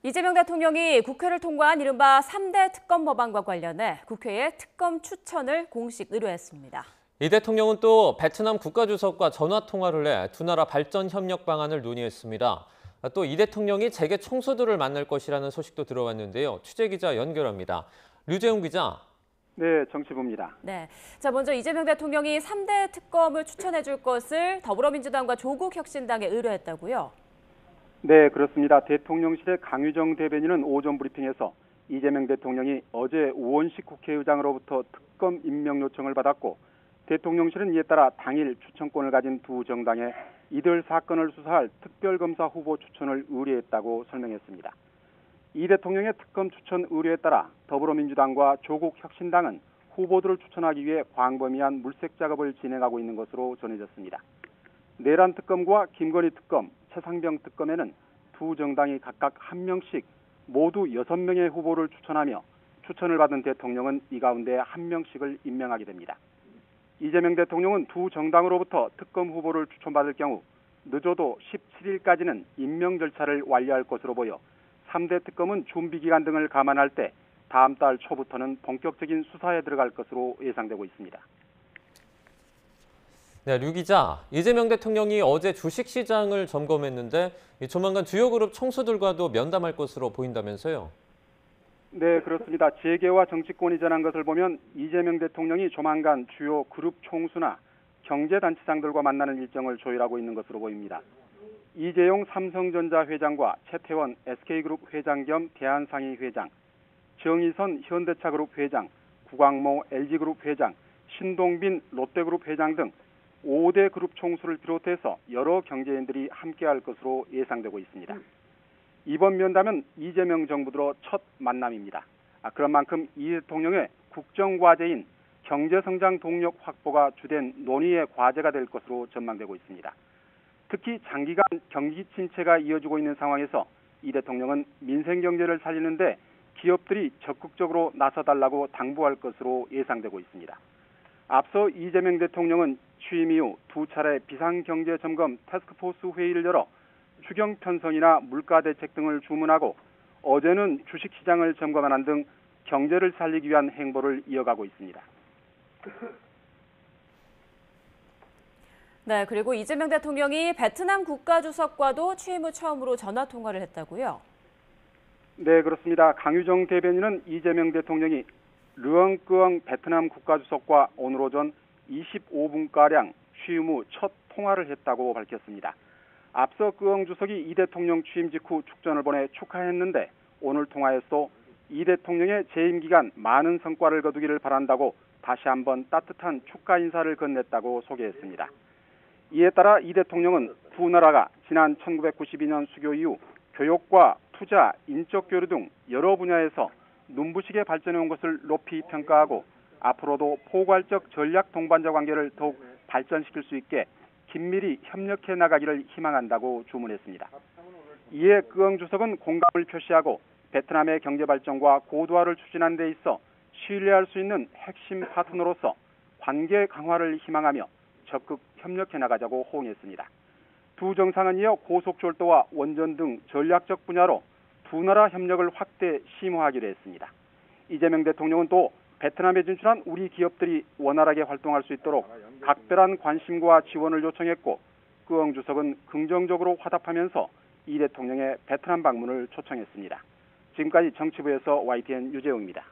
이재명 대통령이 국회를 통과한 이른바 3대 특검 법안과 관련해 국회에 특검 추천을 공식 의뢰했습니다. 이 대통령은 또 베트남 국가주석과 전화 통화를 해 두 나라 발전 협력 방안을 논의했습니다. 또 이 대통령이 재계 총수들을 만날 것이라는 소식도 들어왔는데요. 취재기자 연결합니다. 류재웅 기자. 네, 정치부입니다. 네, 자 먼저 이재명 대통령이 3대 특검을 추천해 줄 것을 더불어민주당과 조국혁신당에 의뢰했다고요? 네, 그렇습니다. 대통령실의 강유정 대변인은 오전 브리핑에서 이재명 대통령이 어제 우원식 국회의장으로부터 특검 임명 요청을 받았고 대통령실은 이에 따라 당일 추천권을 가진 두 정당에 이들 사건을 수사할 특별검사 후보 추천을 의뢰했다고 설명했습니다. 이 대통령의 특검 추천 의뢰에 따라 더불어민주당과 조국혁신당은 후보들을 추천하기 위해 광범위한 물색 작업을 진행하고 있는 것으로 전해졌습니다. 내란 특검과 김건희 특검, 최상병 특검에는 두 정당이 각각 한 명씩 모두 6명의 후보를 추천하며 추천을 받은 대통령은 이 가운데 한 명씩을 임명하게 됩니다. 이재명 대통령은 두 정당으로부터 특검 후보를 추천받을 경우 늦어도 17일까지는 임명 절차를 완료할 것으로 보여 3대 특검은 준비 기간 등을 감안할 때 다음 달 초부터는 본격적인 수사에 들어갈 것으로 예상되고 있습니다. 네, 류 기자. 이재명 대통령이 어제 주식시장을 점검했는데 조만간 주요 그룹 총수들과도 면담할 것으로 보인다면서요? 네, 그렇습니다. 재계와 정치권이 전한 것을 보면 이재명 대통령이 조만간 주요 그룹 총수나 경제단체장들과 만나는 일정을 조율하고 있는 것으로 보입니다. 이재용 삼성전자 회장과 최태원 SK그룹 회장 겸 대한상의 회장, 정의선 현대차그룹 회장, 구광모 LG그룹 회장, 신동빈 롯데그룹 회장 등 5대 그룹 총수를 비롯해서 여러 경제인들이 함께할 것으로 예상되고 있습니다. 이번 면담은 이재명 정부 들어 첫 만남입니다. 그런 만큼 이 대통령의 국정과제인 경제성장 동력 확보가 주된 논의의 과제가 될 것으로 전망되고 있습니다. 특히 장기간 경기 침체가 이어지고 있는 상황에서 이 대통령은 민생 경제를 살리는데 기업들이 적극적으로 나서달라고 당부할 것으로 예상되고 있습니다. 앞서 이재명 대통령은 취임 이후 두 차례 비상경제점검 태스크포스 회의를 열어 추경 편성이나 물가 대책 등을 주문하고 어제는 주식시장을 점검하는 등 경제를 살리기 위한 행보를 이어가고 있습니다. 네, 그리고 이재명 대통령이 베트남 국가주석과도 취임 후 처음으로 전화 통화를 했다고요? 네, 그렇습니다. 강유정 대변인은 이재명 대통령이 르엉끄엉 베트남 국가주석과 오늘 오전 25분가량 취임 후 첫 통화를 했다고 밝혔습니다. 앞서 끄엉 주석이 이 대통령 취임 직후 축전을 보내 축하했는데 오늘 통화에서 이 대통령의 재임 기간 많은 성과를 거두기를 바란다고 다시 한번 따뜻한 축하 인사를 건넸다고 소개했습니다. 이에 따라 이 대통령은 두 나라가 지난 1992년 수교 이후 교역과 투자, 인적 교류 등 여러 분야에서 눈부시게 발전해온 것을 높이 평가하고 앞으로도 포괄적 전략 동반자 관계를 더욱 발전시킬 수 있게 긴밀히 협력해 나가기를 희망한다고 주문했습니다. 이에 끄엉 주석은 공감을 표시하고 베트남의 경제 발전과 고도화를 추진하는 데 있어 신뢰할 수 있는 핵심 파트너로서 관계 강화를 희망하며 적극 협력해 나가자고 호응했습니다. 두 정상은 이어 고속철도와 원전 등 전략적 분야로 두 나라 협력을 확대 심화하기로 했습니다. 이재명 대통령은 또 베트남에 진출한 우리 기업들이 원활하게 활동할 수 있도록 각별한 관심과 지원을 요청했고 끄엉 주석은 긍정적으로 화답하면서 이 대통령의 베트남 방문을 초청했습니다. 지금까지 정치부에서 YTN 유재웅입니다.